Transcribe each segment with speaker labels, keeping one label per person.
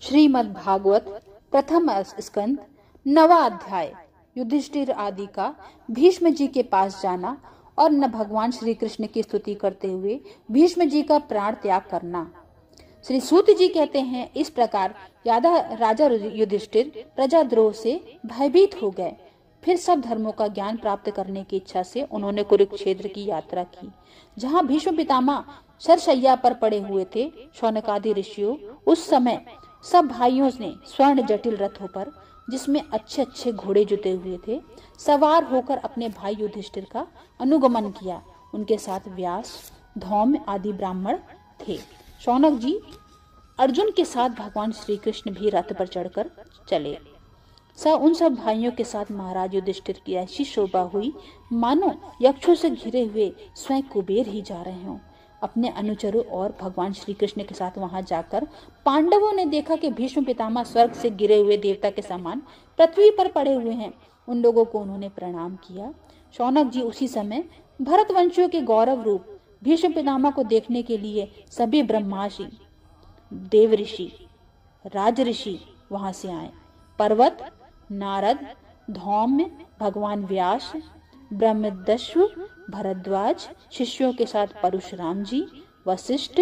Speaker 1: श्रीमद् भागवत प्रथम स्कंद 9वां अध्याय। युधिष्ठिर आदि का भीष्म जी के पास जाना और न भगवान श्री कृष्ण की स्तुति करते हुए भीष्म जी का प्राण त्याग करना। श्री सूत जी कहते हैं, इस प्रकार राजा युधिष्ठिर प्रजाद्रोह से भयभीत हो गए। फिर सब धर्मों का ज्ञान प्राप्त करने की इच्छा से उन्होंने कुरुक्षेत्र की यात्रा की, जहाँ भीष्म पितामह शरशैया पर पड़े हुए थे। शौनकादि ऋषियों उस समय सब भाइयों ने स्वर्ण जटिल रथों पर, जिसमें अच्छे अच्छे घोड़े जुते हुए थे, सवार होकर अपने भाई युधिष्ठिर का अनुगमन किया। उनके साथ व्यास, धौम्य आदि ब्राह्मण थे। शौनक जी अर्जुन के साथ भगवान श्री कृष्ण भी रथ पर चढ़कर चले। उन सब भाइयों के साथ महाराज युधिष्ठिर की ऐसी शोभा हुई मानो यक्षों से घिरे हुए स्वयं कुबेर ही जा रहे हों। अपने अनुचरों और भगवान श्री कृष्ण के साथ वहां जाकर पांडवों ने देखा कि भीष्म पितामह स्वर्ग से गिरे हुए देवता के समान पृथ्वी पर पड़े हुए हैं। उन लोगों को उन्होंने प्रणाम किया। शौनक जी उसी समय भरतवंशियों के गौरव रूप भीष्म पितामह को देखने के लिए सभी ब्रह्माषि, देव ऋषि, राज ऋषि वहां से आए। पर्वत, नारद, धौम्य, भगवान व्यास, ब्रह्मदस्यु, भरद्वाज, शिष्यों के साथ परशुराम जी, वशिष्ठ,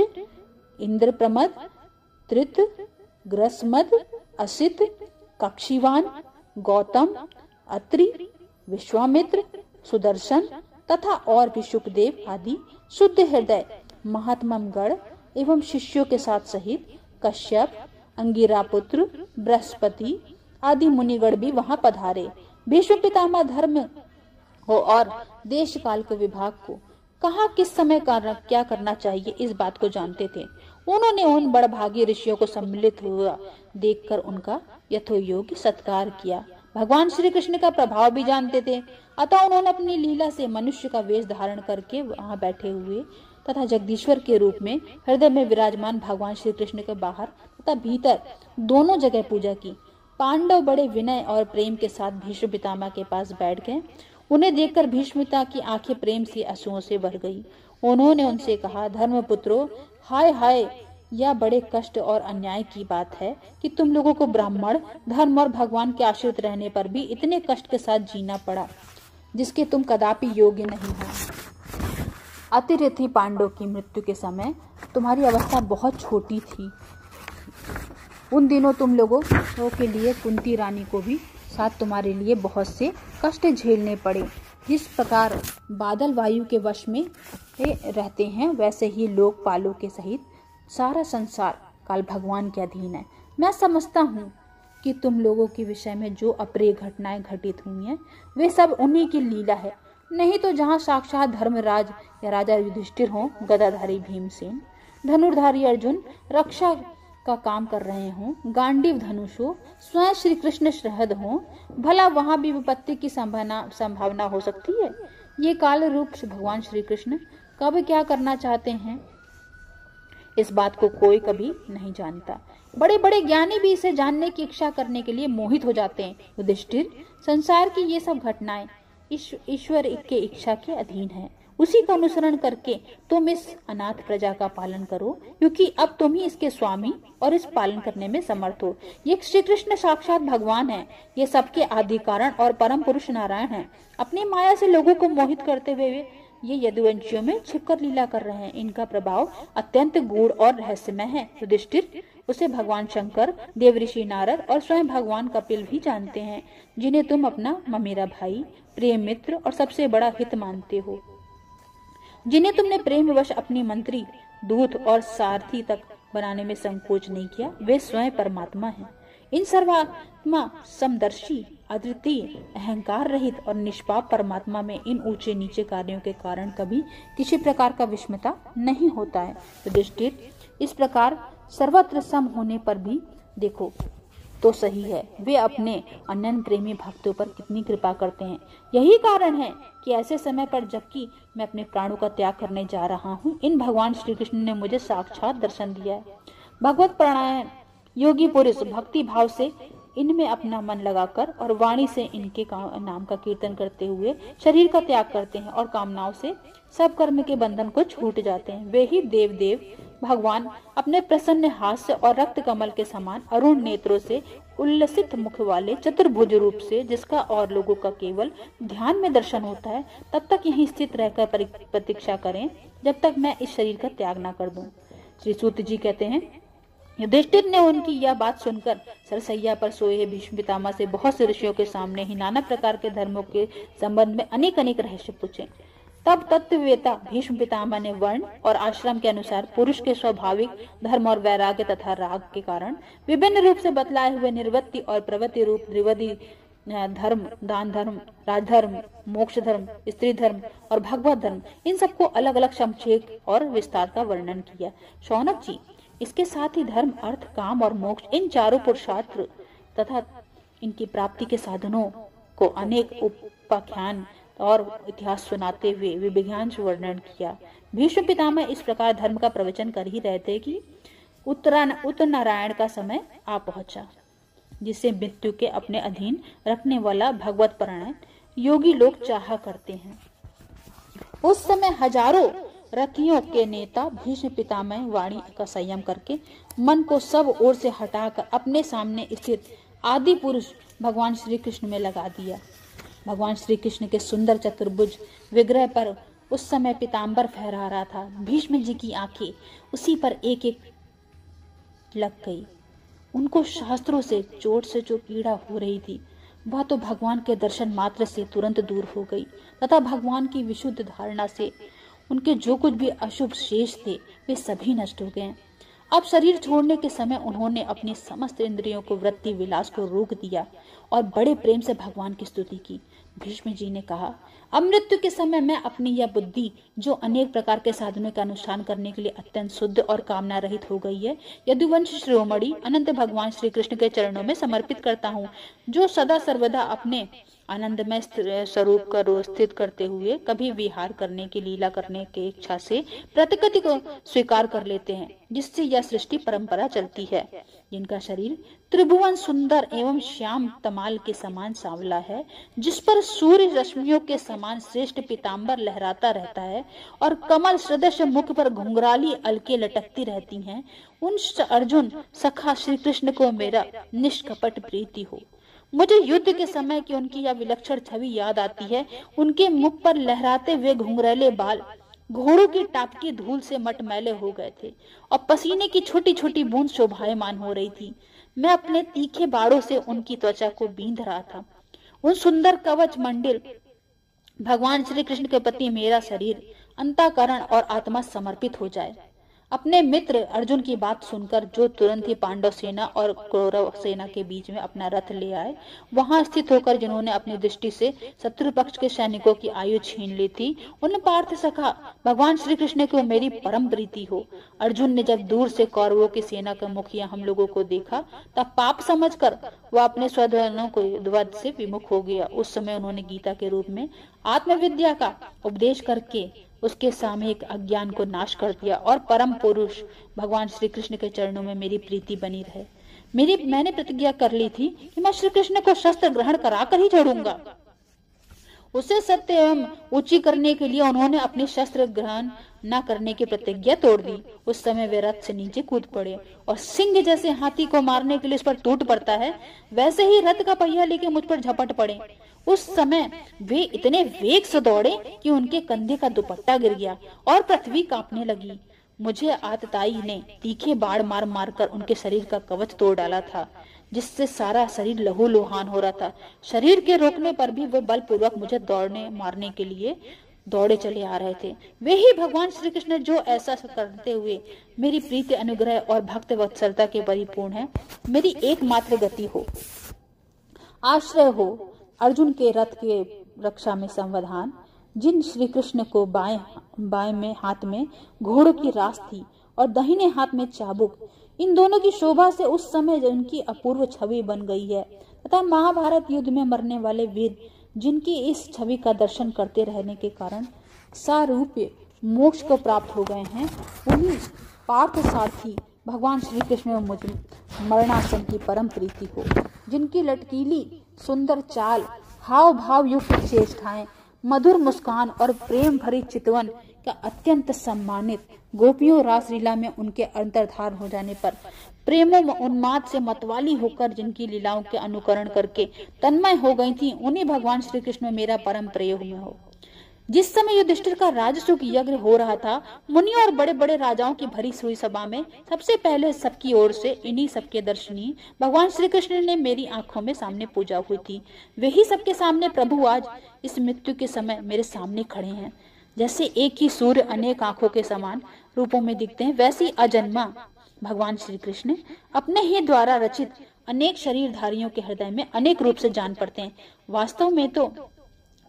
Speaker 1: इंद्रप्रमद, त्रित, ग्रसमद, असित, कक्षीवान, गौतम, अत्रि, विश्वामित्र, सुदर्शन तथा और भी सुखदेव आदि शुद्ध हृदय महात्मगण एवं शिष्यों के साथ सहित कश्यप, अंगिरा पुत्र, बृहस्पति आदि मुनिगण भी वहां पधारे। भीष्म पितामह धर्म हो और देश काल के विभाग को कहाँ किस समय क्या करना चाहिए इस बात को जानते थे। उन्होंने उन बड़भागी ऋषियों को सम्मिलित हुआ देखकर उनका यथोयोग्य सत्कार किया। भगवान श्री कृष्ण का प्रभाव भी जानते थे, अतः उन्होंने अपनी लीला से मनुष्य का वेश धारण करके वहां बैठे हुए तथा जगदीश्वर के रूप में हृदय में विराजमान भगवान श्री कृष्ण के बाहर तथा भीतर दोनों जगह पूजा की। पांडव बड़े विनय और प्रेम के साथ भीष्म पितामह के पास बैठ गए। उन्हें देखकर भीष्मिता की आंखें प्रेम से आंसुओं से भर गई। उन्होंने उनसे कहा, धर्मपुत्रों, हाय हाय, यह बड़े कष्ट और अन्याय की बात है कि तुम लोगों को ब्राह्मण धर्म और भगवान के आश्रित रहने पर भी इतने कष्ट के साथ जीना पड़ा, जिसके तुम कदापि योग्य नहीं हो। अतिरथी पांडव की मृत्यु के समय तुम्हारी अवस्था बहुत छोटी थी। उन दिनों तुम लोगों के लिए कुंती रानी को भी साथ तुम्हारे लिए बहुत से कष्ट झेलने पड़े। जिस प्रकार बादल वायु के वश में रहते हैं, वैसे ही लोकपालों के सहित सारा संसार काल भगवान के अधीन है। मैं समझता हूँ कि तुम लोगों के विषय में जो अप्रिय घटनाएं घटित हुई हैं, वे सब उन्हीं की लीला है। नहीं तो जहाँ साक्षात धर्मराज या राजा युधिष्ठिर हों, गदाधारी भीमसेन, धनुर्धारी अर्जुन रक्षा का काम कर रहे हों, गांडीव धनुष हो, स्वयं श्री कृष्ण शहद हो, भला वहां भी विपत्ति की संभावना हो सकती है। ये काल रूप भगवान श्री कृष्ण कब क्या करना चाहते हैं, इस बात को कोई कभी नहीं जानता। बड़े बड़े ज्ञानी भी इसे जानने की इच्छा करने के लिए मोहित हो जाते हैं। युधिष्ठिर, संसार की ये सब घटनाएं ईश्वर के इच्छा के अधीन है। उसी का अनुसरण करके तुम इस अनाथ प्रजा का पालन करो, क्योंकि अब तुम ही इसके स्वामी और इस पालन करने में समर्थ हो। ये श्री कृष्ण साक्षात भगवान है। ये सबके आदि कारण और परम पुरुष नारायण हैं। अपनी माया से लोगों को मोहित करते हुए ये यदुवंशियों में छिपकर लीला कर रहे हैं। इनका प्रभाव अत्यंत गूढ़ और रहस्यमय है। युधिष्ठिर, उसे भगवान शंकर, देवऋषि नारद और स्वयं भगवान कपिल भी जानते हैं, जिन्हें तुम अपना ममेरा भाई, प्रिय मित्र और सबसे बड़ा हित मानते हो, जिन्हें तुमने प्रेमवश अपनी मंत्री, दूत और सारथी तक बनाने में संकोच नहीं किया, वे स्वयं परमात्मा हैं। इन सर्वात्मा, समदर्शी, अद्वितीय, अहंकार रहित और निष्पाप परमात्मा में इन ऊंचे नीचे कार्यों के कारण कभी किसी प्रकार का विषमता नहीं होता है। युधिष्ठिर, इस प्रकार सर्वत्र सम होने पर भी देखो तो सही है, वे अपने अनन्य प्रेमी भक्तों पर कितनी कृपा करते हैं। यही कारण है कि ऐसे समय पर, जबकि मैं अपने प्राणों का त्याग करने जा रहा हूँ, इन भगवान श्री कृष्ण ने मुझे साक्षात दर्शन दिया है। भगवत प्राणायण योगी पुरुष भक्ति भाव से इनमें अपना मन लगाकर और वाणी से इनके नाम का कीर्तन करते हुए शरीर का त्याग करते हैं और कामनाओं से सब कर्म के बंधन को छूट जाते हैं। वे ही देव भगवान अपने प्रसन्न हास्य और रक्त कमल के समान अरुण नेत्रों से, उल्लसित मुख वाले चतुर्भुज रूप से, जिसका और लोगों का केवल ध्यान में दर्शन होता है, तब तक यहीं स्थित रहकर प्रतीक्षा करें जब तक मैं इस शरीर का त्याग न कर दूं। श्री सूत जी कहते हैं, युधिष्ठिर ने उनकी यह बात सुनकर सरसैया पर सोए भीष्म पितामह से बहुत से ऋषियों के सामने ही नाना प्रकार के धर्मों के संबंध में अनेक रहस्य पूछे। तब तत्ववेता भीष्म पितामह ने वर्ण और आश्रम के अनुसार पुरुष के स्वाभाविक धर्म और वैराग्य तथा राग के कारण विभिन्न रूप से बतलाए हुए निर्वृत्ति और प्रवृत्ति रूप त्रिविध धर्म, दान धर्म, राजधर्म, मोक्ष धर्म, स्त्री धर्म और भगवत धर्म, इन सबको अलग अलग संक्षेप और विस्तार का वर्णन किया। शौनक जी, इसके साथ ही धर्म, अर्थ, काम और मोक्ष, इन चारों पुरुषार्थ तथा इनकी प्राप्ति के साधनों को अनेक उपाख्यान और इतिहास सुनाते हुए विज्ञान से वर्णन किया। भीष्म पितामह इस प्रकार धर्म का प्रवचन कर ही रहे थे कि उत्तर नारायण का समय आ पहुंचा, जिसे मृत्यु के अपने अधीन रखने वाला भगवत परायण योगी लोग चाहा करते हैं। उस समय हजारों रथियों के नेता भीष्म पितामह वाणी का संयम करके मन को सब ओर से हटाकर अपने सामने स्थित आदि पुरुष भगवान श्री कृष्ण में लगा दिया। भगवान श्री कृष्ण के सुंदर चतुर्भुज विग्रह पर उस समय पीताम्बर फहरा रहा था। भीष्म जी की आंखें उसी पर एक एक लग गई। उनको शास्त्रों से चोट से जो पीड़ा हो रही थी वह तो भगवान के दर्शन मात्र से तुरंत दूर हो गई तथा भगवान की विशुद्ध धारणा से उनके जो कुछ भी अशुभ शेष थे वे सभी नष्ट हो गए। अब शरीर छोड़ने के समय उन्होंने अपनी समस्त इंद्रियों को वृत्ति विलास को रोक दिया और बड़े प्रेम से भगवान की स्तुति की। भीष्म जी ने कहा, अब मृत्यु के समय मैं अपनी यह बुद्धि जो अनेक प्रकार के साधनों का अनुष्ठान करने के लिए अत्यंत शुद्ध और कामना रहित हो गई है, यदुवंश शिरोमणि अनंत भगवान श्री कृष्ण के चरणों में समर्पित करता हूँ, जो सदा सर्वदा अपने आनंदमय स्वरूप को स्थित करते हुए कभी विहार करने की लीला करने की इच्छा से प्रतिकृति को स्वीकार कर लेते हैं, जिससे यह सृष्टि परंपरा चलती है। जिनका शरीर त्रिभुवन सुंदर एवं श्याम तमाल के समान सांवला है, जिस पर सूर्य रश्मियों के समान श्रेष्ठ पीताम्बर लहराता रहता है और कमल सदृश मुख पर घुंघराली अलके लटकती रहती हैं, उन अर्जुन सखा श्री कृष्ण को मेरा निष्कपट प्रीति हो। मुझे युद्ध के समय की उनकी यह विलक्षण छवि याद आती है। उनके मुख पर लहराते हुए घुंघराले बाल घोड़ों की टापकी धूल से मटमैले हो गए थे और पसीने की छोटी छोटी बूंद शोभायमान हो रही थी। मैं अपने तीखे बाड़ों से उनकी त्वचा को बींध रहा था। उन सुंदर कवच मंडिल भगवान श्री कृष्ण के प्रति मेरा शरीर, अंतःकरण और आत्मा समर्पित हो जाए। अपने मित्र अर्जुन की बात सुनकर जो तुरंत ही पांडव सेना और कौरव सेना के बीच में अपना रथ ले आए, वहां स्थित होकर जिन्होंने अपनी दृष्टि से शत्रु पक्ष के सैनिकों की आयु छीन ली थी, उन पार्थ सखा भगवान श्री कृष्ण को मेरी परम प्रीति हो। अर्जुन ने जब दूर से कौरवों की सेना का मुखिया हम लोगों को देखा, तब पाप समझकर वह अपने स्वधनों को वध से विमुख हो गया। उस समय उन्होंने गीता के रूप में आत्मविद्या का उपदेश करके उसके सामयिक अज्ञान को नाश कर दिया और परम पुरुष भगवान श्री कृष्ण के चरणों में मेरी प्रीति बनी रहे। मैंने प्रतिज्ञा कर ली थी कि मैं श्री कृष्ण को शस्त्र ग्रहण कराकर ही छोड़ूंगा। उसे सत्य एवं ऊंची करने के लिए उन्होंने अपने शस्त्र ग्रहण न करने की प्रतिज्ञा तोड़ दी। उस समय वे रथ से नीचे कूद पड़े और सिंह जैसे हाथी को मारने के लिए उस पर टूट पड़ता है, वैसे ही रथ का पहिया लेके मुझ पर झपट पड़े। उस समय वे इतने वेग से दौड़े कि उनके कंधे का दुपट्टा गिर गया और पृथ्वी कांपने लगी। मुझे आतताई ने तीखे बाढ़ मार मार कर उनके शरीर का कवच तोड़ डाला था, जिससे सारा शरीर लहूलुहान हो रहा था। शरीर के रोकने पर भी वे बलपूर्वक मुझे दौड़ने मारने के लिए दौड़े चले आ रहे थे। वे ही भगवान श्री कृष्ण जो ऐसा करते हुए मेरी प्रीति, अनुग्रह और भक्त वत्सलता के परिपूर्ण है, मेरी एकमात्र गति हो, आश्रय हो। अर्जुन के रथ के रक्षा में संविधान, जिन श्री कृष्ण को बाएं में हाथ में घोड़ों की रास थी और दाहिने हाथ में चाबुक, इन दोनों की शोभा से उस समय उनकी अपूर्व छवि बन गई है तथा महाभारत युद्ध में मरने वाले वीर जिनकी इस छवि का दर्शन करते रहने के कारण सारूप्य मोक्ष को प्राप्त हो गए हैं, उन्हीं पार्थ सारथी भगवान श्री कृष्ण में मुझ मरणासन की परम प्रीति हो, जिनकी लटकीली सुंदर चाल, हाव भाव युक्त चेष्टाएं, मधुर मुस्कान और प्रेम भरी चितवन का अत्यंत सम्मानित गोपियों रासलीला में उनके अंतर्धान हो जाने पर प्रेमो उन्माद से मतवाली होकर जिनकी लीलाओं के अनुकरण करके तन्मय हो गई थी, उन्हीं भगवान श्री कृष्ण में मेरा परम प्रेम में हो। जिस समय युधिष्ठिर का राजसूय यज्ञ हो रहा था, मुनियों और बड़े बड़े राजाओं की भरी हुई सभा में सबसे पहले सबकी ओर से इन्हीं सबके दर्शनी भगवान श्री कृष्ण ने मेरी आंखों में सामने पूजा हुई थी। वही सबके सामने प्रभु आज इस मृत्यु के समय मेरे सामने खड़े हैं। जैसे एक ही सूर्य अनेक आंखों के समान रूपों में दिखते हैं, वैसी अजन्मा भगवान श्री कृष्ण अपने ही द्वारा रचित अनेक शरीरधारियों के हृदय में अनेक रूप से जान पड़ते हैं। वास्तव में तो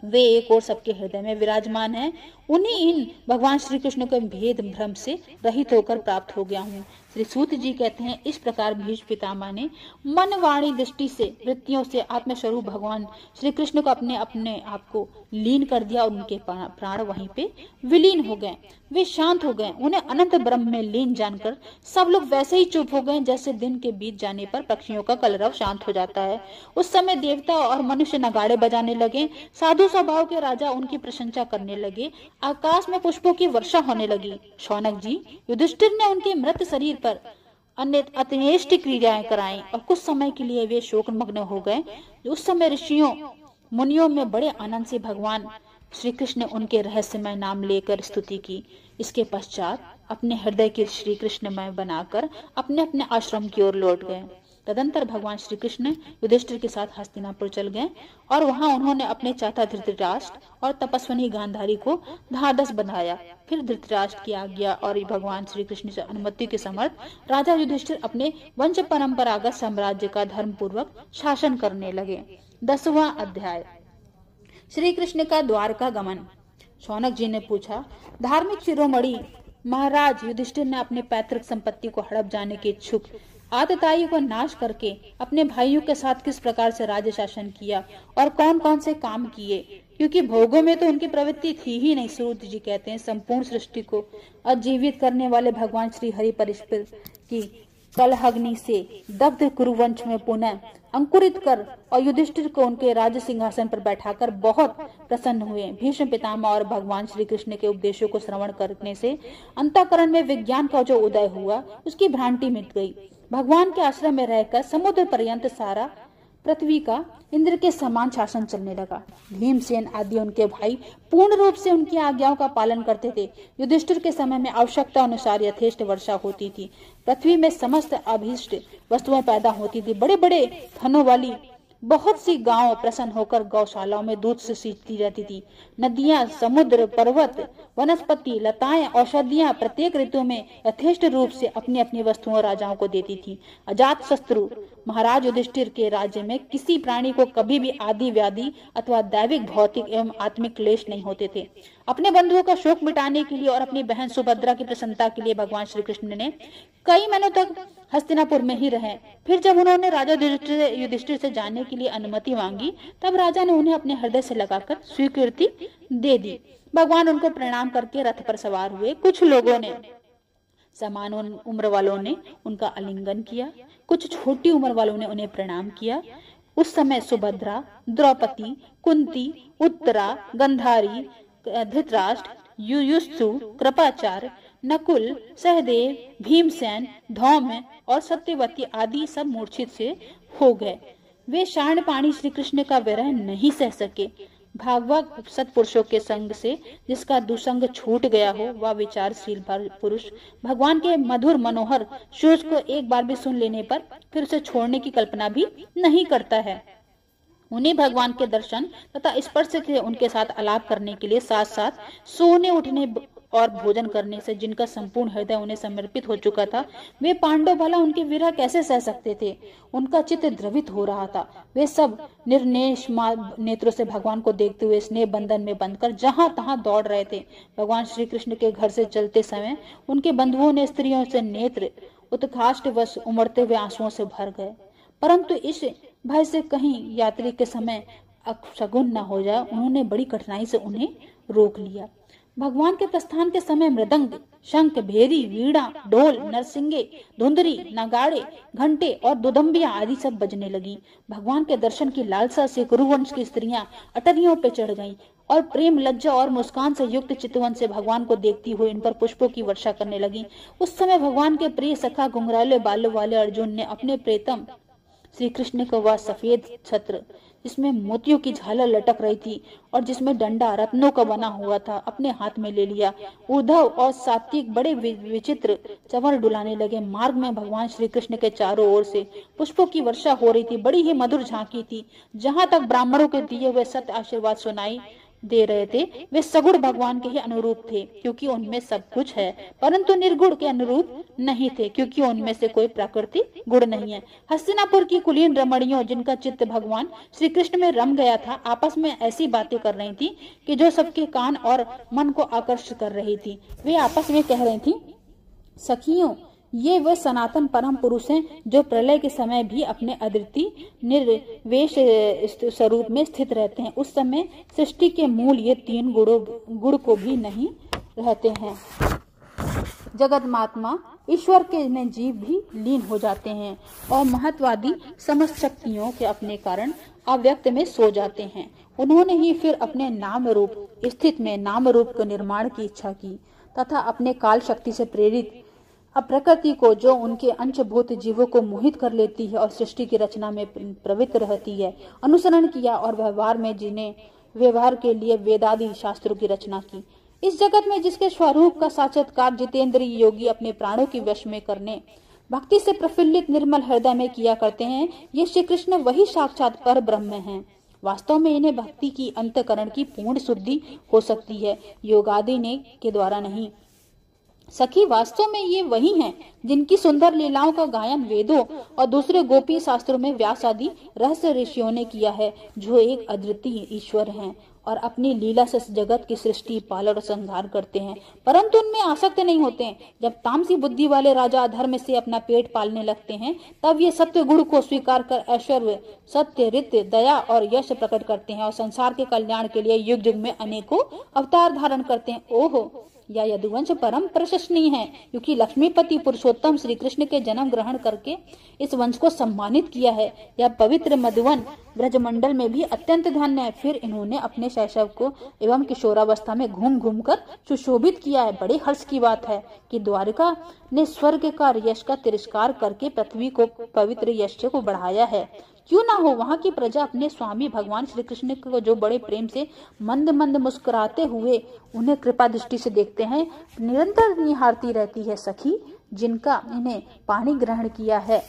Speaker 1: वे एक और सबके हृदय में विराजमान हैं। उन्हीं इन भगवान श्री कृष्ण को भेद भ्रम से रहित होकर प्राप्त हो गया हूँ। श्री सूत जी कहते हैं, इस प्रकार भीष्म पितामह ने मन वाणी दृष्टि से वृत्तियों से आत्मस्वरूप भगवान श्री कृष्ण को अपने आप को लीन कर दिया और उनके प्राण वहीं पे विलीन हो गए। वे शांत हो गए। उन्हें अनंत ब्रह्म में लीन जानकर सब लोग वैसे ही चुप हो गए जैसे दिन के बीत जाने पर पक्षियों का कलरव शांत हो जाता है। उस समय देवता और मनुष्य नगाड़े बजाने लगे। साधु स्वभाव के राजा उनकी प्रशंसा करने लगे। आकाश में पुष्पों की वर्षा होने लगी। शौनक जी, युधिष्ठिर ने उनके मृत शरीर पर अत्येष्ट क्रियाएं कराई और कुछ समय के लिए वे शोकमग्न हो गए। उस समय ऋषियों मुनियों में बड़े आनंद से भगवान श्री कृष्ण ने उनके रहस्यमय नाम लेकर स्तुति की। इसके पश्चात अपने हृदय के श्री कृष्णमय बनाकर अपने अपने आश्रम की ओर लौट गए। तदंतर भगवान श्री कृष्ण युधिष्ठिर के साथ हस्तिनापुर चल गए और वहां उन्होंने अपने चाचा धृतराष्ट्र और तपस्विनी गांधारी को धारदस बनाया। फिर धृतराष्ट्र की आज्ञा और भगवान श्री कृष्ण से अनुमति के समर्थ राजा युधिष्ठिर अपने वंश परंपरागत साम्राज्य का धर्म पूर्वक शासन करने लगे। 10वां अध्याय, श्री कृष्ण का द्वारका गमन। शौनक जी ने पूछा, धार्मिक शिरोमणि महाराज युधिष्ठिर ने अपने पैतृक संपत्ति को हड़प जाने के इच्छुक आतताई को नाश करके अपने भाइयों के साथ किस प्रकार से राज्य शासन किया और कौन कौन से काम किए, क्योंकि भोगों में तो उनकी प्रवृत्ति थी ही नहीं। सूत जी कहते हैं, संपूर्ण सृष्टि को अजीवित करने वाले भगवान श्री हरि परस्पर की कलहग्नि से दग्ध कुरुवंश में पुनः अंकुरित कर और युधिष्ठिर को उनके राज सिंहासन पर बैठाकर बहुत प्रसन्न हुए। भीष्म पितामह और भगवान श्री कृष्ण के उपदेशों को श्रवण करने से अंतःकरण में विज्ञान का जो उदय हुआ उसकी भ्रांति मिट गई। भगवान के आश्रम में रहकर समुद्र पर्यंत सारा पृथ्वी का इंद्र के समान शासन चलने लगा। भीमसेन आदि उनके भाई पूर्ण रूप से उनकी आज्ञाओं का पालन करते थे। युधिष्ठिर के समय में आवश्यकता अनुसार यथेष्ट वर्षा होती थी। पृथ्वी में समस्त अभीष्ट वस्तुएं पैदा होती थी। बड़े बड़े थनों वाली बहुत सी गांव प्रसन्न होकर गौशालाओं में दूध से सींचती रहती थी। नदियां, समुद्र, पर्वत, वनस्पति, लताएं, औषधियां प्रत्येक ऋतु में यथेष्ट रूप से अपनी अपनी वस्तुओं राजाओं को देती थी। अजात शत्रु महाराज युधिष्ठिर के राज्य में किसी प्राणी को कभी भी आदि व्याधि अथवा दैविक, भौतिक एवं आत्मिक क्लेश नहीं होते थे। अपने बंधुओं का शोक मिटाने के लिए और अपनी बहन सुभद्रा की प्रसन्नता के लिए भगवान श्री कृष्ण ने कई महीनों तक हस्तिनापुर में ही रहे। फिर जब उन्होंने राजा युधिष्ठिर से जाने के लिए अनुमति मांगी, तब राजा ने उन्हें अपने हृदय से लगाकर स्वीकृति दे दी। भगवान उनको प्रणाम करके रथ पर सवार हुए। कुछ लोगों ने, समान उम्र वालों ने उनका आलिंगन किया, कुछ छोटी उम्र वालों ने उन्हें प्रणाम किया। उस समय सुभद्रा, द्रौपदी, कुंती, उत्तरा, गंधारी, धृतराष्ट्र, युयुत्सु, कृपाचार्य, नकुल, सहदेव, भीमसेन, धौम्य और सत्यवती आदि सब मूर्छित से हो गए। वे शार्णपाणी श्री कृष्ण का विरह नहीं सह सके। भागवत सत्पुरुषों के संग से जिसका दुसंग छूट गया हो, वह विचारशील पुरुष भगवान के मधुर मनोहर सूर को एक बार भी सुन लेने पर फिर उसे छोड़ने की कल्पना भी नहीं करता है। उन्हें भगवान के दर्शन तथा स्पर्श से उनके साथ आलाप करने के लिए साथ साथ सोने, उठने और भोजन करने से जिनका संपूर्ण हृदय उन्हें समर्पित हो चुका था, वे पांडव भला उनके विरह कैसे सह सकते थे। उनका चित्त द्रवित हो रहा था। वे सब निर्नेश नेत्रों से भगवान को देखते हुए स्नेह बंधन में बंधकर जहां तहां दौड़ रहे थे। भगवान श्री कृष्ण के घर से चलते समय उनके बंधुओं ने स्त्रियों से नेत्र उत्काष्ठवश उमड़ते हुए आंसुओं से भर गए, परंतु इस भय से कहीं यात्री के समय अपशगुन न हो जाए, उन्होंने बड़ी कठिनाई से उन्हें रोक लिया। भगवान के प्रस्थान के समय मृदंग, शंख, भेरी, वीणा, ढोल, नरसिंगे, धुंधरी, नगाड़े, घंटे और दुदम्बियां आदि सब बजने लगी। भगवान के दर्शन की लालसा से कुरुवंश की स्त्रियां अटरियों पे चढ़ गईं और प्रेम, लज्जा और मुस्कान से युक्त चितवन से भगवान को देखती हुई इन पर पुष्पों की वर्षा करने लगी। उस समय भगवान के प्रिय सखा घुंघराले बालों वाले अर्जुन ने अपने प्रेतम श्री कृष्ण को वह सफेद छत्र जिसमें मोतियों की झालर लटक रही थी और जिसमें डंडा रत्नों का बना हुआ था अपने हाथ में ले लिया। उद्धव और सात्विक बड़े विचित्र चंवर डुलाने लगे। मार्ग में भगवान श्री कृष्ण के चारों ओर से पुष्पों की वर्षा हो रही थी। बड़ी ही मधुर झांकी थी। जहां तक ब्राह्मणों के दिए हुए सत्य आशीर्वाद सुनाई दे रहे थे वे सगुण भगवान के ही अनुरूप थे क्योंकि उनमें सब कुछ है, परंतु निर्गुण के अनुरूप नहीं थे क्योंकि उनमें से कोई प्राकृतिक गुण नहीं है। हस्तिनापुर की कुलीन रमणियों जिनका चित्त भगवान श्री कृष्ण में रम गया था आपस में ऐसी बातें कर रही थी कि जो सबके कान और मन को आकर्षित कर रही थी। वे आपस में कह रही थी, सखियों, ये वे सनातन परम पुरुष हैं जो प्रलय के समय भी अपने अद्वितीय निर्वेश स्वरूप में स्थित रहते हैं। उस समय सृष्टि के मूल ये तीन गुण को भी नहीं रहते हैं। जगन्मात्मा ईश्वर के में जीव भी लीन हो जाते हैं और महत्वादी समस्त शक्तियों के अपने कारण अव्यक्त में सो जाते हैं। उन्होंने ही फिर अपने नाम रूप स्थित में नाम रूप के निर्माण की इच्छा की तथा अपने काल शक्ति से प्रेरित अब प्रकृति को जो उनके अंशभूत जीवों को मोहित कर लेती है और सृष्टि की रचना में प्रवृत्त रहती है, अनुसरण किया और व्यवहार के लिए वेदादि शास्त्रों की रचना की। इस जगत में जिसके स्वरूप का साक्षात्कार जितेंद्रिय योगी अपने प्राणों की वश में करने भक्ति से प्रफुल्लित निर्मल हृदय में किया करते हैं, ये श्री कृष्ण वही साक्षात पर ब्रह्म हैं। वास्तव में इन्हें भक्ति की अंतःकरण की पूर्ण शुद्धि हो सकती है, योगादि ने के द्वारा नहीं। सखी, वास्तव में ये वही हैं जिनकी सुंदर लीलाओं का गायन वेदों और दूसरे गोपी शास्त्रों में व्यास आदि रहस्य ऋषियों ने किया है, जो एक अद्वितीय ईश्वर हैं और अपनी लीला से जगत की सृष्टि, पालन और संहार करते हैं, परंतु उनमें आसक्त नहीं होते हैं। जब तामसी बुद्धि वाले राजा अधर्म से अपना पेट पालने लगते हैं, तब ये सत्य गुण को स्वीकार कर ऐश्वर्य, सत्य, रित्य, दया और यश प्रकट करते हैं और संसार के कल्याण के लिए युग युग में अनेकों अवतार धारण करते हैं। ओहो, या यदुवंश परम प्रशंसनीय है क्योंकि लक्ष्मीपति पुरुषोत्तम श्री कृष्ण के जन्म ग्रहण करके इस वंश को सम्मानित किया है। यह पवित्र मधुवन ब्रजमंडल में भी अत्यंत धन्य है। फिर इन्होंने अपने शैशव को एवं किशोरावस्था में घूम घूम कर सुशोभित किया है। बड़े हर्ष की बात है कि द्वारिका ने स्वर्ग का यश का तिरस्कार करके पृथ्वी को पवित्र यश को बढ़ाया है। क्यों ना हो, वहाँ की प्रजा अपने स्वामी भगवान श्री कृष्ण को जो बड़े प्रेम से मंद मंद मुस्कुराते हुए उन्हें कृपा दृष्टि से देखते हैं, निरंतर निहारती रहती है। सखी, जिनका इन्हें पानी ग्रहण किया है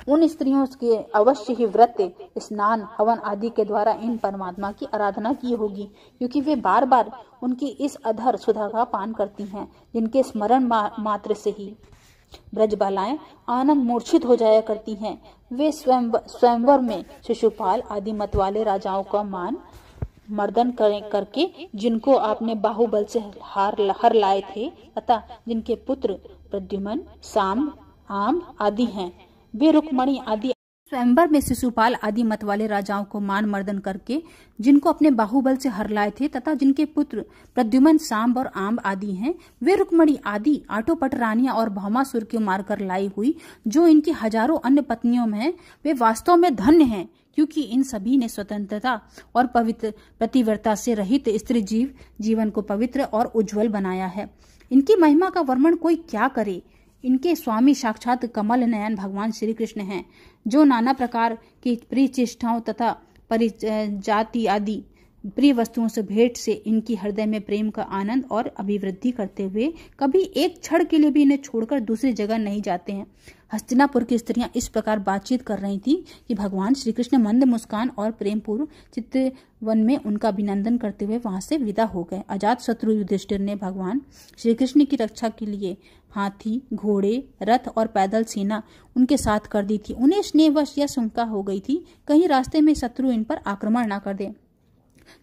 Speaker 1: उन स्त्रियों के अवश्य ही व्रत, स्नान, हवन आदि के द्वारा इन परमात्मा की आराधना की होगी, क्योंकि वे बार बार उनकी इस अधर सुधा का पान करती हैं, जिनके स्मरण मात्र से ही ब्रजबालाएं आनंद मूर्छित हो जाया करती हैं। वे स्वयंवर में शिशुपाल आदि मत वाले राजाओं का मान मर्दन करके जिनको आपने बाहुबल से हर लाए थे तथा जिनके पुत्र प्रद्युम्न, सांब, आम आदि हैं, वे रुक्मणी आदि स्वयंवर में शिशुपाल आदि मत वाले राजाओं को मान मर्दन करके जिनको अपने बाहुबल से हर लाए थे तथा जिनके पुत्र प्रद्युम्न, सांब और आम आदि हैं, वे रुक्मणी आदि आटोपट रानियां और भौमासुर को मारकर लाई हुई जो इनकी हजारों अन्य पत्नियों में है, वे वास्तव में धन्य हैं, क्योंकि इन सभी ने स्वतंत्रता और पवित्र प्रतिव्रता से रहित स्त्री जीवन को पवित्र और उज्जवल बनाया है। इनकी महिमा का वर्णन कोई क्या करे। इनके स्वामी साक्षात कमल नयन भगवान श्री कृष्ण हैं, जो नाना प्रकार की प्रिय चेष्टाओं तथा परिजाति आदि प्रिय वस्तुओं से भेंट से इनकी हृदय में प्रेम का आनंद और अभिवृद्धि करते हुए कभी एक क्षण के लिए भी इन्हें छोड़कर दूसरी जगह नहीं जाते हैं। हस्तिनापुर की स्त्रियां इस प्रकार बातचीत कर रही थी कि भगवान श्री कृष्ण मंद मुस्कान और प्रेम पूर्व चित्तवन में उनका अभिनंदन करते हुए वहां से विदा हो गए। अजात शत्रु युधिष्ठिर ने भगवान श्री कृष्ण की रक्षा के लिए हाथी, घोड़े, रथ और पैदल सेना उनके साथ कर दी थी। उन्हें स्नेहवश यह शंका हो गई थी कहीं रास्ते में शत्रु इन पर आक्रमण न कर दे।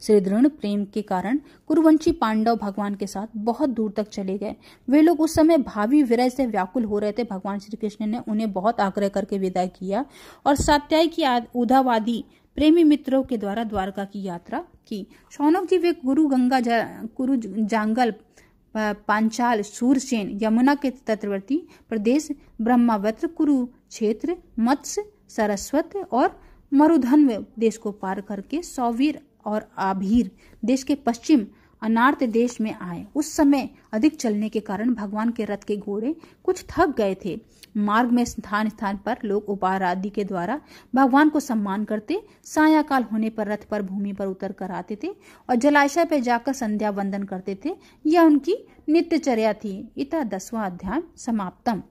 Speaker 1: श्रीदृढ़ प्रेम के कारण कुरुवंशी पांडव भगवान के साथ बहुत दूर तक चले गए। वे लोग उस समय भावी विरह से व्याकुल हो रहे थे। भगवान श्री कृष्ण ने उन्हें बहुत आग्रह करके विदा किया और सात्यायी की उद्धव आदि प्रेमी मित्रों के द्वारा द्वारका की यात्रा की। शौनक जी वे कुरु जांगल पांचाल सूरसेन यमुना के तटवर्ती प्रदेश ब्रह्मावत्र कुरुक्षेत्र मत्स्य सरस्वत और मरुधन्व देश को पार करके सौवीर और आभीर देश के पश्चिम अनार्त देश में आए। उस समय अधिक चलने के कारण भगवान के रथ के घोड़े कुछ थक गए थे। मार्ग में स्थान स्थान पर लोग उपहार आदि के द्वारा भगवान को सम्मान करते। सायंकाल होने पर रथ पर भूमि पर उतर कर आते थे और जलाशय पर जाकर संध्या वंदन करते थे। यह उनकी नित्यचर्या थी। इतना 10वां अध्याय समाप्तम।